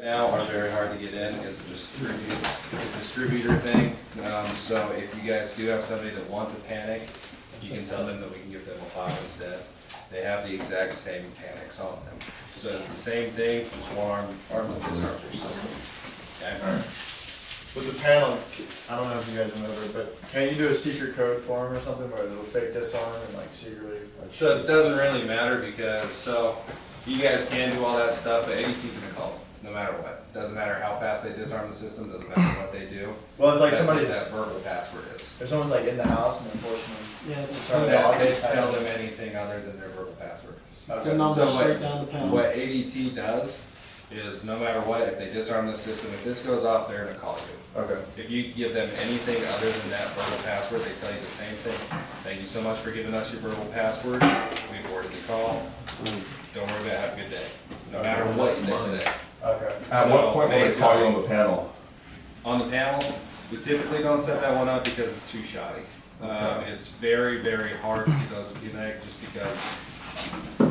now are very hard to get in. It's a distributor thing. So if you guys do have somebody that wants a panic, you can tell them that we can give them a file instead. They have the exact same panics on them. So it's the same thing, just one arms and disarms your system. Okay? With the panel, I don't know if you guys remember, but can you do a secret code for them or something where it'll fake disarm and like secretly? Like, So it doesn't really matter because, so you guys can do all that stuff, but ADT's gonna call them, no matter what. Doesn't matter how fast they disarm the system, doesn't matter what they do. well, it's like That's what somebody's, that verbal password is. if someone's like in the house and unfortunately, They tell them anything other than their verbal password. It's the number So straight down the panel. What ADT does is no matter what, if they disarm the system, if this goes off, they're gonna call you. okay. If you give them anything other than that verbal password, they tell you the same thing. Thank you so much for giving us your verbal password. We forwarded the call. Don't worry about it. Have a good day. No matter what they say. Okay. At what point will they call you on the panel? On the panel, we typically don't set that one up because it's too shoddy. It's very, very hard to get those to connect just because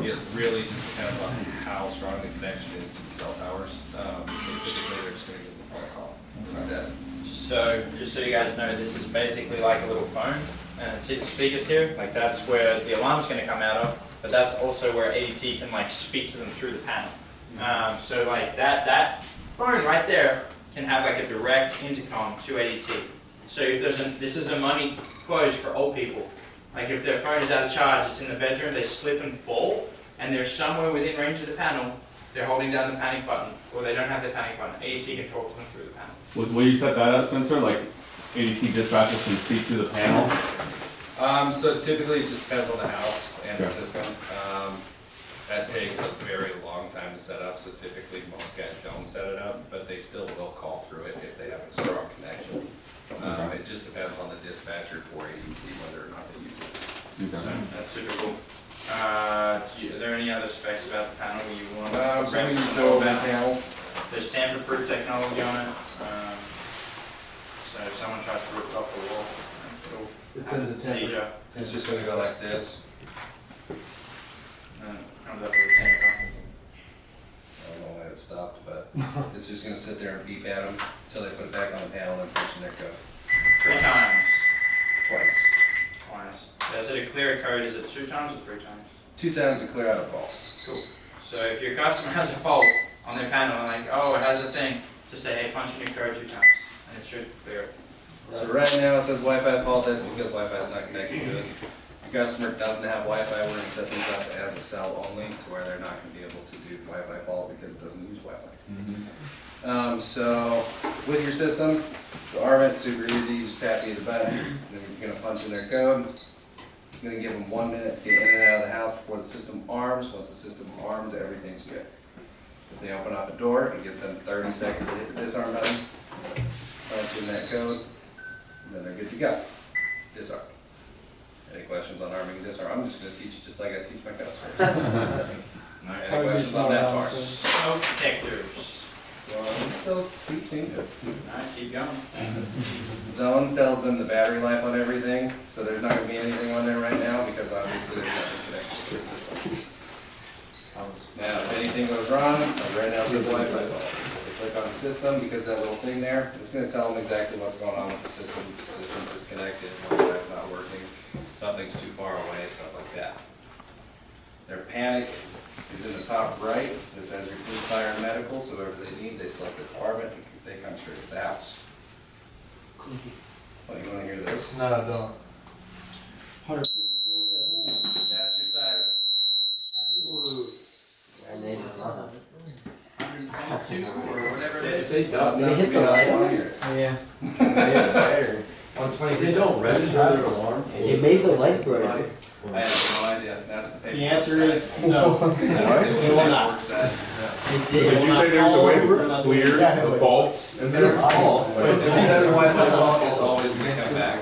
it really just depends on how strong the connection is to the cell towers. So typically they're just going to give them a phone call instead. So, just so you guys know, this is basically like a little phone, and see the speakers here? Like that's where the alarm's going to come out of, but that's also where ADT can like speak to them through the panel. So like that phone right there can have like a direct intercom to ADT. So if this is a money close for old people. Like if their phone is out of charge, it's in the bedroom, they slip and fall, and they're somewhere within range of the panel, they're holding down the panic button, or they don't have the panic button. ADT can talk to them through the panel. Will you set that up, Spencer? Like ADT dispatchers can speak to the panel? So typically it just depends on the house and the Okay. system. That takes a very long time to set up, so typically most guys don't set it up, but they still will call through it if they have a strong connection. It just depends on the dispatcher for ADT whether or not they use it. So that's super cool. Are there any other specs about the panel you want So we to go know over the about? panel. There's tamper-proof technology on it. So if someone tries to rip it off the wall, It it'll says have a it's tamper- seizure. It's just gonna go like this. And it comes up with a tamper. I don't know why it stopped, but it's just gonna sit there and beep at them until they put it back on the panel and punch in their code. 3 times. Twice. Twice. Does it a clear code? Is it 2 times or 3 times? 2 times to clear out a fault. Cool. So if your customer has a fault on their panel, and like, oh, it has a thing, just say, hey, punch in your code 2 times, and it should clear it. So right now it says Wi-Fi fault, that's because Wi-Fi is not connected to it. If your customer doesn't have Wi-Fi, we're gonna set these up as a cell only to where they're not gonna be able to do Wi-Fi fault because it doesn't use Wi-Fi. So with your system, to arm it, super easy, you just tap either button, then you're gonna punch in their code. It's gonna give them 1 minute to get in and out of the house before the system arms. Once the system arms, everything's good. If they open up a door, it gives them 30 seconds to hit the disarm button, punch in that code, and then they're good to go. Disarm. Any questions on arming and disarm? I'm just gonna teach you just like I teach my customers. Any Probably questions on that small part? house, Smoke detectors. Well, I'm still teaching. Alright, keep going. Zones tells them the battery life on everything, so there's not gonna be anything on there right now because obviously there's nothing connected to the system. Now, if anything goes wrong, like right now it says Wi-Fi fault. They click on system because that little thing there, it's gonna tell them exactly what's going on with the system. The system's disconnected, Wi-Fi's not working, something's too far away, stuff like that. Their panic is in the top right. This has your police, fire, and medical, so whatever they need, they select the department, they come straight to the house. Oh, you wanna hear this? No, don't. 154 decibels. That's your siren. And they just love us. 122 or whatever it is. They hit the light on it? Yeah. They don't register their alarm? It made the light brighter. I have no idea. That's the paper. The answer is no. They will not. Works that. It Did did. you say there was a way to clear the faults in there? But if it says Wi-Fi fault, it's always gonna come back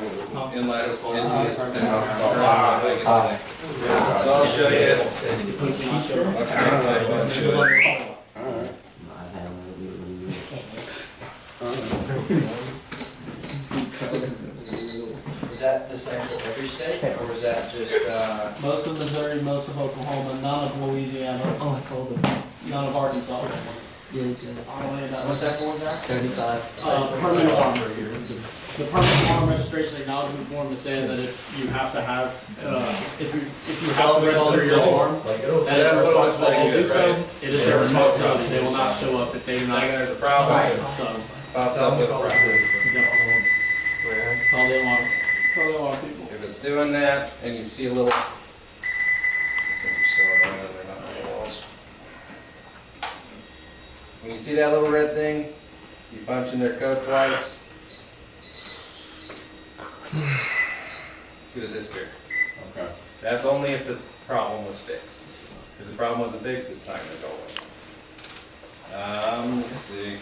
unless it is this. So I'll show you. What's Wi-Fi to it. Was that the same for every state, or was that just, Most of Missouri, most of Oklahoma, none of Louisiana, Oh, I called them. none of Arkansas. Yeah, you can. What's that for, Zach? 75. Permanent alarm. The permanent alarm registration acknowledgement form is saying that if you have to have, if you have to register your alarm, that is That's your what I'm saying, responsibility to do so. right? It is their responsibility. They will not show up if they do not. Second, there's a problem, So, pops up with a problem. call the alarm. Call the alarm people. If it's doing that, and you see a little, these things are so annoying, they're not on the walls. When you see that little red thing, you punch in their code twice. It's gonna disappear. Okay. That's only if the problem was fixed. If the problem wasn't fixed, it's not gonna go away. Let's see.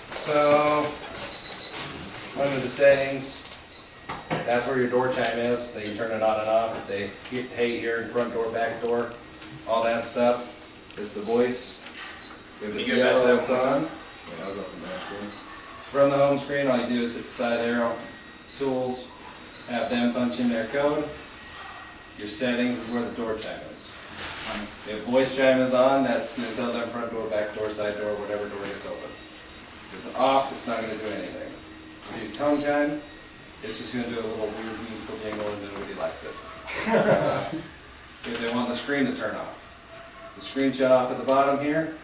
So, under the settings, that's where your door chime is. They can turn it on and off. If they hate hearing front door, back door, all that stuff. It's the voice. If Can it's you go back to yellow, that it's one more on. Yeah, I'll go from that screen. From the home screen, all you do is hit the side arrow, tools, have them punch in their code. Your settings is where the door chime is. If voice chime is on, that's going to tell them front door, back door, side door, whatever door is open. If it's off, it's not going to do anything. If you do tone chime, it's just going to do a little weird musical jingle and nobody likes it. If they want the screen to turn off, the screen shut off at the bottom here.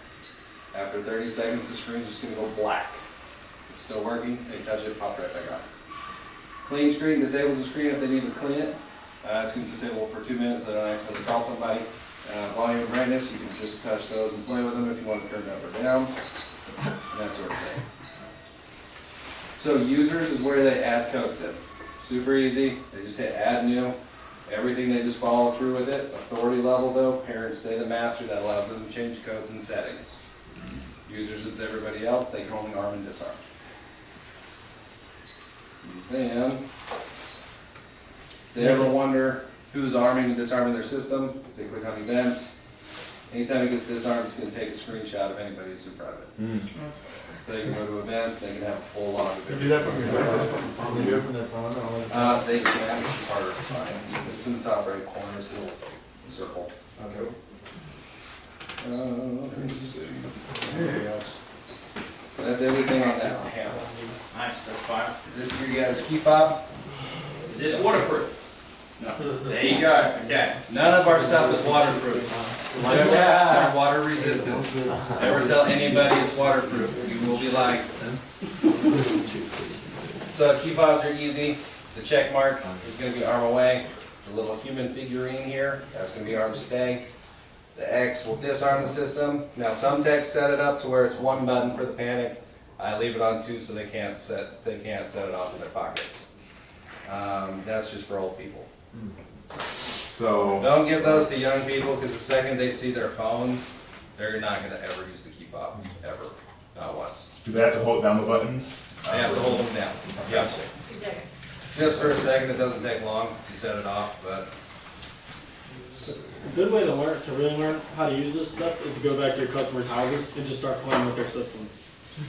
After 30 seconds, the screen's just going to go black. It's still working. They touch it, pop right back on. Clean screen disables the screen if they need to clean it. It's going to disable for 2 minutes so they don't accidentally call somebody. Volume and brightness, you can just touch those and play with them if you want to turn it up or down, and that sort of thing. So users is where they add codes in. Super easy. They just hit add new. Everything they just follow through with it. Authority level though, parents say the master, that allows them to change codes and settings. Users is everybody else, they can only arm and disarm. Then, if they ever wonder who's arming and disarming their system, they click on events. Anytime it gets disarmed, it's going to take a screenshot of anybody who's in front of it. So they can go to events, they can have a full log of You it. do that from your phone? You do it from their phone? They can, it's just harder to find. It's in the top right corner, it's a little circle. Okay. Let me see. Anything else? That's everything on that panel. Nice, that's fine. This is your guys' key fob. Is this waterproof? No. There you go, okay. None of our stuff is waterproof. They're water resistant. Never tell anybody it's waterproof. You will be lied to. So key fobs are easy. The check mark is going to be arm away. The little human figurine here, that's going to be arm stay. The X will disarm the system. Now some techs set it up to where it's one button for the panic. I leave it on two so they can't set it off in their pockets. That's just for old people. So, Don't give those to young people because the second they see their phones, they're not going to ever use the key fob, ever, not once. do they have to hold down the buttons? They have to hold them down. Yep. Just for a second, it doesn't take long to set it off, but A good way to learn, to really learn how to use this stuff is to go back to your customers' houses and just start playing with their system.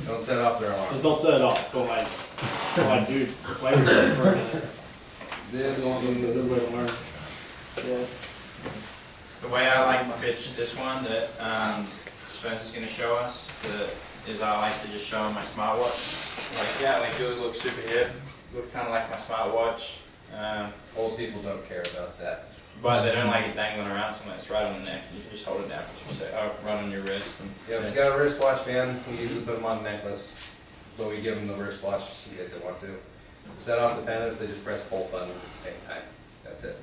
don't set off their Just alarm. don't set it off, but like, dude, play with it for a minute. This It's a good way to learn. The way I like to pitch this one that Spencer's going to show us is I like to just show him my smartwatch. Like, yeah, like it would look super hip, look kind of like my smartwatch, Old people don't care about that. but they don't like it dangling around so much. It's right on the neck. You can just hold it down. You say, oh, right on your wrist. And, Yeah, if it's got a wristwatch band, we usually put them on the necklace, but we give them the wristwatch just in case they want to. Set off the pendants, they just press both buttons at the same time. That's it.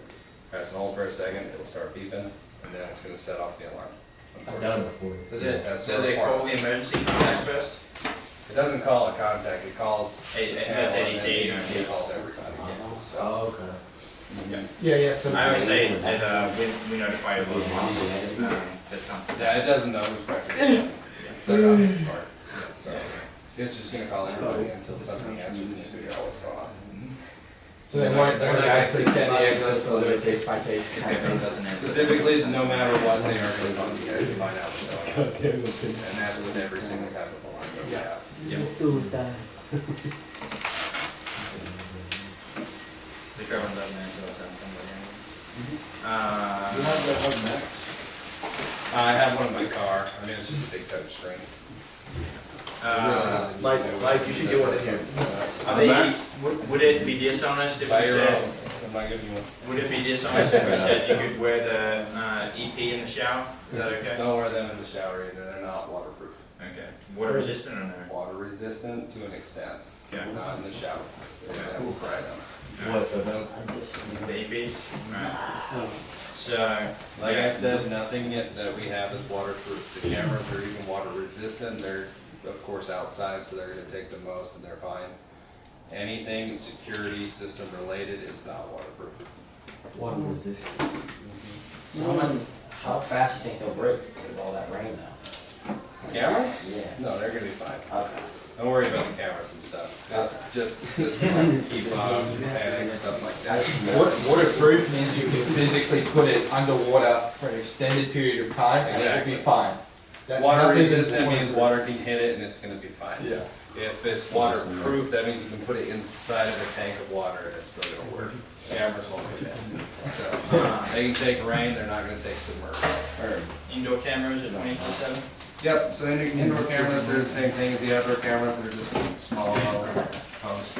Press and hold for a second, it'll start beeping, and then it's going to set off the alarm. I've done it before. Does it That's does it important. call the emergency contacts first? It doesn't call a contact, it calls. That's ADT. It calls everybody. So, Oh, okay. Yeah. I always say that we notify your loved ones that something's yeah, it doesn't know who's pressing the button. They're not in part. So it's just going to call everybody until something answers and you figure out what's going on. So then one guy puts that in the exo, so they're case by case If kind of everything thing. doesn't answer. So typically, no matter what, they are going to call you guys to find out what's going on. And that's with every single type of alarm that we have. If everyone doesn't answer, they'll send somebody in. You have that up next? I have one in my car. I mean, it's just a big touch screen. Mike, you should get one in here. Are they, would it be dishonest if we Buy your said, own. I'm not giving you one. would it be dishonest if we said you could wear the EP in the shower? Is that okay? Don't wear them in the shower either. They're not waterproof. Okay. Water resistant or no? Water resistant to an extent. Yeah. Not in the shower. That will fry them. The EPs? Right. So, Like I said, nothing yet that we have is waterproof. The cameras are even water resistant. They're of course outside, so they're gonna take the most and they're fine. Anything security system related is not waterproof. Water resistance. How fast do you think they'll break with all that rain now? Cameras? Yeah. No, they're gonna be fine. Okay. Don't worry about the cameras and stuff. That's just the system, like key fobs, panic, stuff like that. Waterproof means you can physically put it underwater for an extended period of time and it will be fine. Water Nothing is resistant means waterproof. water can hit it and it's gonna be fine. Yeah. If it's waterproof, that means you can put it inside of a tank of water and it's still gonna work. Cameras won't hit it. So, they can take rain, they're not gonna take submerged. indoor cameras are 24/7? Yep, so indoor cameras, they're the same thing as the outdoor cameras, they're just small posts.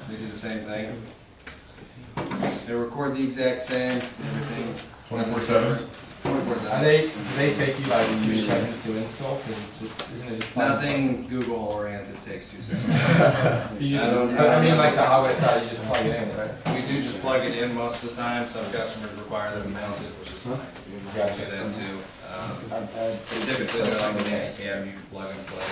They do the same thing. They record the exact same, everything. 24/7? 24/7. Do they take you like 2 seconds to install? Cause it's just, isn't it just? Nothing Google oriented takes 2 seconds. You just, I don't- but I mean like the hardware side, you just plug it in, right? We do just plug it in most of the time, some customers require them mounted, which is fine. We do that too. Typically, they're like an cam, you can plug and play.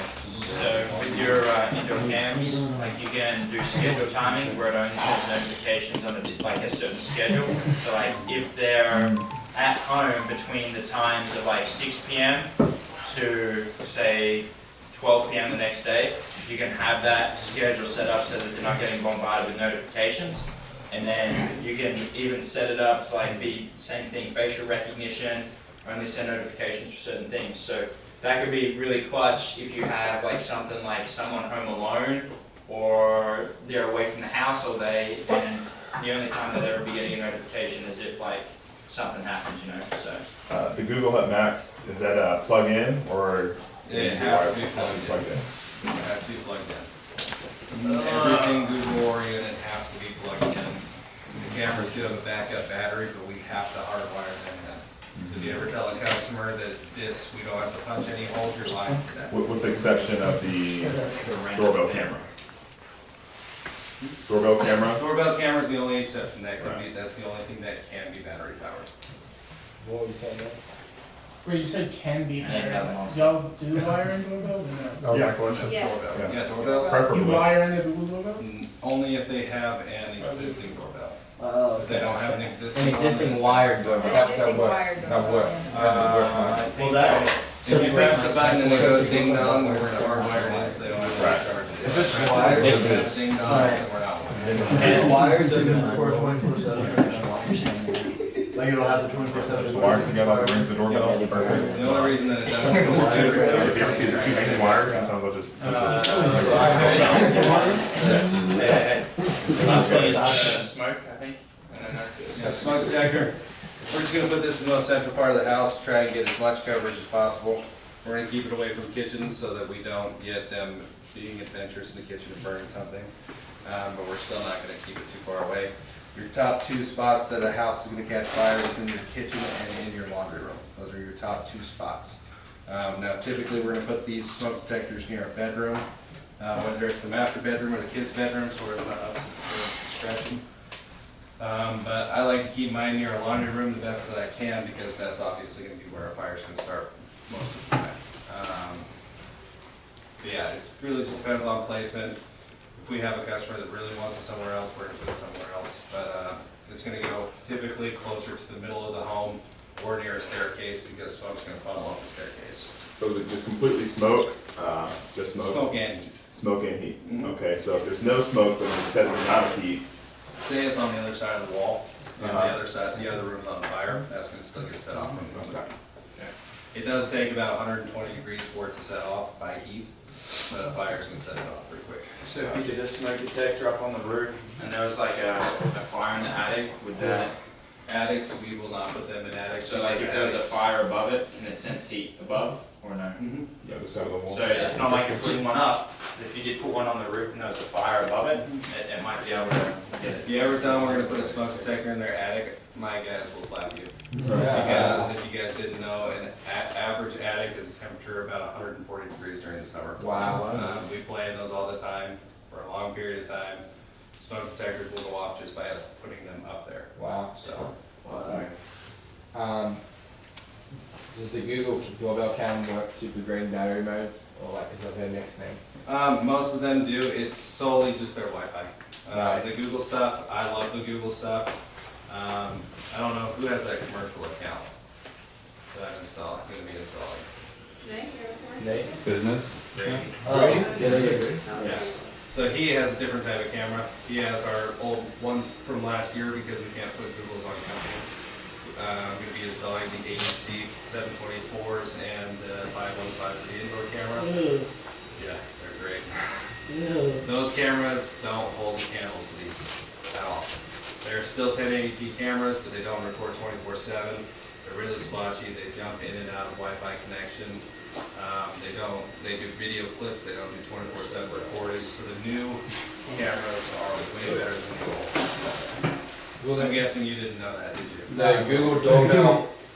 So with your indoor cams, like you can do schedule timing where it only sends notifications on like a certain schedule. So like if they're at home between the times of like 6 p.m. to say 12 p.m. the next day, you can have that schedule set up so that they're not getting bombarded with notifications. And then you can even set it up to like be same thing, facial recognition, only send notifications for certain things. So that could be really clutch if you have like something like someone home alone or they're away from the house all day and the only time they'll ever be getting a notification is if like something happens, you know, so. The Google Hut Max, is that a plug-in or? It has to be plugged in. It has to be plugged in. Everything Google oriented has to be plugged in. The cameras do have a backup battery, but we have to hardwire them in. So if you ever tell a customer that this, we don't have to punch any holes, you're lying for that. With the exception of the rental doorbell camera. Doorbell camera? Doorbell camera's the only exception, that can be, that's the only thing that can be battery powered. What were you saying there? Wait, you said can be I didn't have them on. Y'all do wire in doorbells or no? That was my question. Yeah. Yeah. Yeah, doorbells, You Preferably. wire in the Google doorbell? only if they have an existing doorbell. Oh, If they don't have an existing An one, existing then- wired doorbell. An That existing works. wired That doorbell, works. yeah. That would work I fine. think that- that, if you press the button and it goes ding dong, we're gonna hardwire it in, so they don't have to Right. charge it. If it's Press it, wired, it it's doesn't good. have ding dong, then we're not wired. And- Wired, does it record 24/7? Like it'll have the 24/7. Just the wires together, rings the doorbell. Perfect. The only reason that it doesn't. If you ever see the two main wires, sometimes I'll just. Last thing is smoke, I think. Yeah, smoke detector. We're just gonna put this in the most central part of the house, try and get as much coverage as possible. We're gonna keep it away from kitchens so that we don't get them being adventurous in the kitchen and burning something. But we're still not gonna keep it too far away. Your top 2 spots that a house is gonna catch fire is in your kitchen and in your laundry room. Those are your top 2 spots. Now typically, we're gonna put these smoke detectors near our bedroom, whether it's the master bedroom or the kids' bedroom, sort of up to the discretion. But I like to keep mine near our laundry room the best that I can because that's obviously gonna be where our fire's gonna start most of the time. But yeah, it really just depends on placement. If we have a customer that really wants it somewhere else, we're gonna put it somewhere else. But it's gonna go typically closer to the middle of the home or near a staircase because smoke's gonna funnel up the staircase. So is it just completely smoke? Just smoke? Smoke and heat. Smoke and heat. Mhm. Okay, so if there's no smoke but an excessive amount of heat, Say it's on the other side of the wall, and the other side, the other room's on fire, that's gonna still get set off from the window. It does take about 120 degrees for it to set off by heat, but a fire's gonna set it off pretty quick. So if you did a smoke detector up on the roof and there was like a fire in the attic, would that Attics, we will not put them in attics. So like if there's a fire above it and it sends heat above, or no? Mhm. The other side of the wall. So it's not like you're putting one up. If you did put one on the roof and there was a fire above it, it might be able to get it. If you ever tell them we're gonna put a smoke detector in their attic, my guys will slap you. Yeah. Because if you guys didn't know, an average attic is a temperature about 140 degrees during the summer. Wow. We play in those all the time for a long period of time. Smoke detectors will go off just by us putting them up there. Wow. So, Does the Google doorbell cam work super great in battery mode, or like is that their next thing? most of them do. It's solely just their Wi-Fi. Right. The Google stuff, I love the Google stuff. I don't know who has that commercial account that I'm going to be installing. Nate? Business. Great. Yeah. So he has a different type of camera. He has our old ones from last year because we can't put Googles on companies. I'm going to be installing the AEC 724s and the 5153 indoor camera. Yeah, they're great. Those cameras don't hold a candle to these at all. They're still 1080p cameras, but they don't record 24/7. They're really splotchy. They jump in and out of Wi-Fi connection. They do video clips. They don't do 24/7 recordings. So the new cameras are way better than the old. Well, I'm guessing you didn't know that, did you?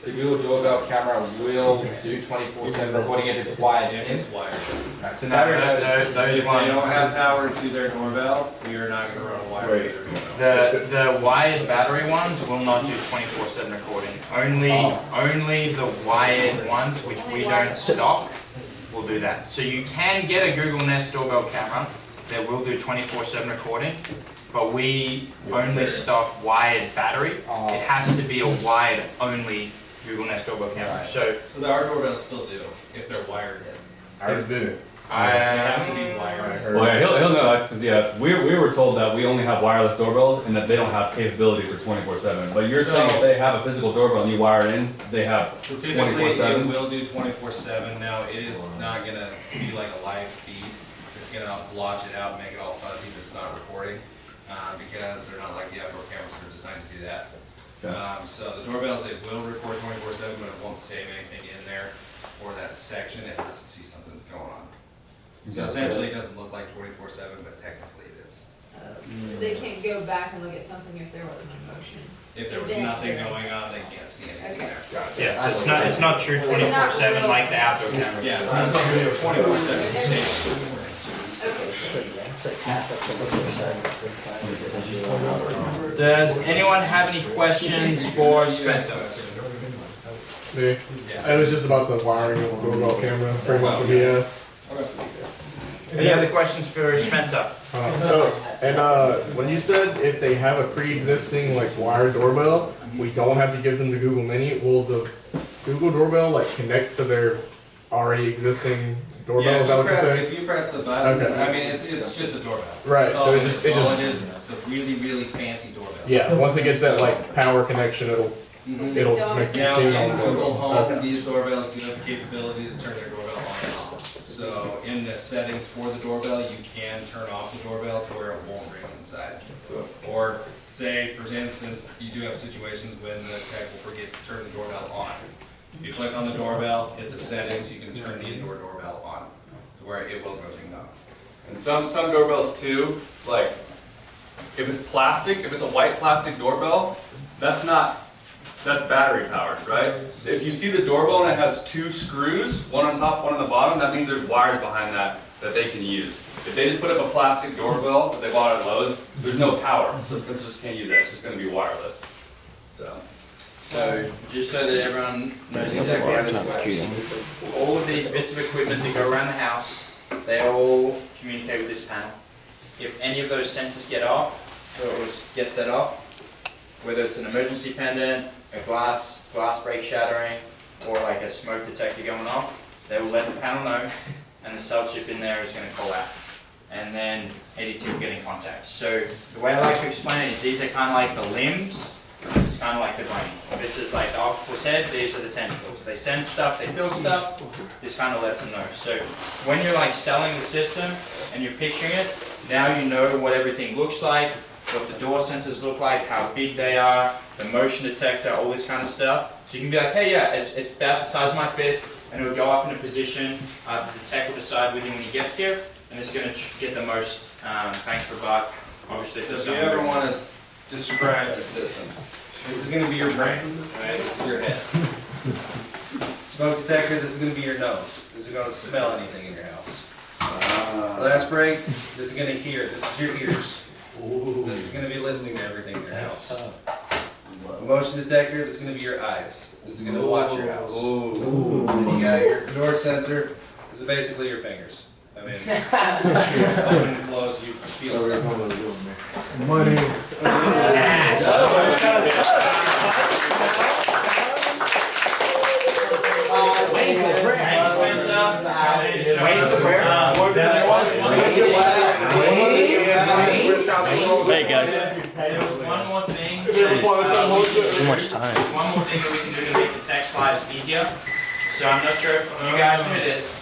the Google doorbell camera will do 24/7 recording if it's wired Yeah, in. it's wired. Right, so now we know Those If they ones. don't have power to their doorbell, we are not going to run a wire to their doorbell. The wired battery ones will not do 24/7 recording. Only the wired ones, which we don't stock, will do that. So you can get a Google Nest doorbell camera that will do 24/7 recording, but we only stock wired battery. It has to be a wired only Google Nest doorbell camera. Right. So So our doorbells still do, if they're wired in. Ours didn't. They have to be wired in. Well, yeah, he'll know that, because yeah, we were told that we only have wireless doorbells and that they don't have capability for 24/7. But you're saying if they have a physical doorbell and you wire it in, they have So typically, it 24/7? will do 24/7. Now, it is not gonna be like a live feed. It's gonna blotch it out and make it all fuzzy if it's not recording, because they're not like the outdoor cameras that are designed to do that. Okay. So the doorbells, they will record 24/7, but it won't save anything in there for that section unless it sees something going on. So Okay. essentially, it doesn't look like 24/7, but technically it is. They can't go back and look at something if there wasn't a motion. If there was nothing going on, they can't see anything there. yeah, so it's not true 24/7 like the outdoor camera. Yeah, it's not 24/7 safe. Does anyone have any questions for Spencer? Me. It was just about the wiring of the doorbell camera, pretty much what he asked. Any other questions for Spencer? When you said if they have a pre-existing like wired doorbell, we don't have to give them the Google Mini, will the Google doorbell like connect to their already existing doorbell? Is that what you said? If you press the button, Okay. I mean, it's just a doorbell. Right, That's all so it it is. just, it All it just, is, it's a really, really fancy doorbell. yeah, once it gets that like power connection, it'll Mhm. it'll make the Now, tune in on Google Home, Okay. these doorbells do have the capability to turn their doorbell on and off. So in the settings for the doorbell, you can turn off the doorbell to where it won't ring inside. Or say, for instance, you do have situations when the tech will forget to turn the doorbell on. You click on the doorbell, hit the settings, you can turn the indoor doorbell on, to where it will go ring up. And some doorbells too, like, if it's plastic, if it's a white plastic doorbell, that's battery powered, right? If you see the doorbell and it has two screws, one on top, one on the bottom, that means there's wires behind that they can use. If they just put up a plastic doorbell that they bought at Lowe's, there's no power, so Spencer just can't use that, it's just gonna be wireless. So, just so that everyone knows exactly how this works, all of these bits of equipment that go around the house, they all communicate with this panel. If any of those sensors get off, or get set off, whether it's an emergency pendant, a glass break shattering, or like a smoke detector going off, they will let the panel know, and the cell chip in there is going to call out. And then ADT will get in contact. So the way I like to explain it is these are kind of like the limbs. This is kind of like the brain. This is like the octopus head, these are the tentacles. They sense stuff, they feel stuff, this kind of lets them know. So when you're like selling the system and you're picturing it, now you know what everything looks like, what the door sensors look like, how big they are, the motion detector, all this kind of stuff. So you can be like, hey, yeah, it's about the size of my fist, and it'll go up in a position. The tech will decide with him when he gets here, and it's going to get the most bang for buck. Obviously, if So there's if you something ever want to describe the system, this is going to be your brain, right? This is your head. Smoke detector, this is going to be your nose. This is going to smell anything in your house. Last break, this is going to hear. This is your ears. This is going to be listening to everything in your house. Motion detector, this is going to be your eyes. This is going to watch your house. Then you got your door sensor. This is basically your fingers. I mean, open and close, you feel stuff. Money. Waiting for prayer. Waiting for prayer. Hey guys. There's one more thing. Too much time. There's one more thing that we can do to make the text lives easier. So I'm not sure if you guys know this,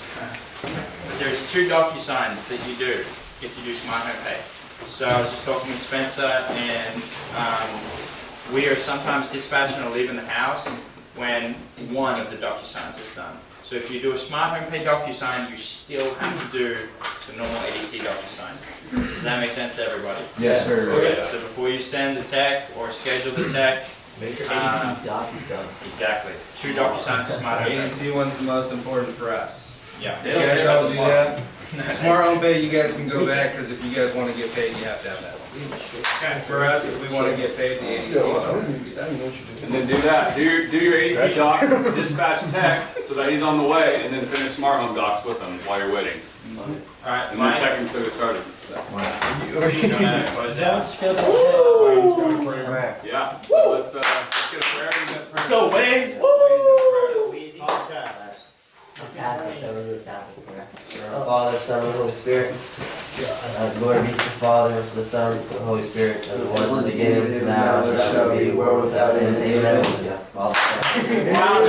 but there's 2 DocuSigns that you do if you do Smart Home Pay. So I was just talking with Spencer, and we are sometimes dispatching or leaving the house when one of the DocuSigns is done. So if you do a Smart Home Pay DocuSign, you still have to do the normal ADT DocuSign. Does that make sense to everybody? Yes, sir. Okay, so before you send the tech or schedule the tech, exactly, 2 DocuSigns for Smart Home Pay. ADT one's the most important for us. Yeah. You guys don't do that. Smart Home Pay, you guys can go back, because if you guys want to get paid, you have to have that one. For us, if we want to get paid, the ADT one has to be done. And then do that. Do your ADT doc, dispatch tech, so that he's on the way, and then finish smart home docs with him while you're waiting. Alright, And then tech can still get started. close out. Yeah. So let's get a prayer. Go, Wayne! Catholic, so we're Catholic, correct? Father, Son, and Holy Spirit. Glory be to the Father, to the Son, to the Holy Spirit, as it was in the beginning, is now, and shall be, world without end. Amen. Yeah. Father, Son. Wow,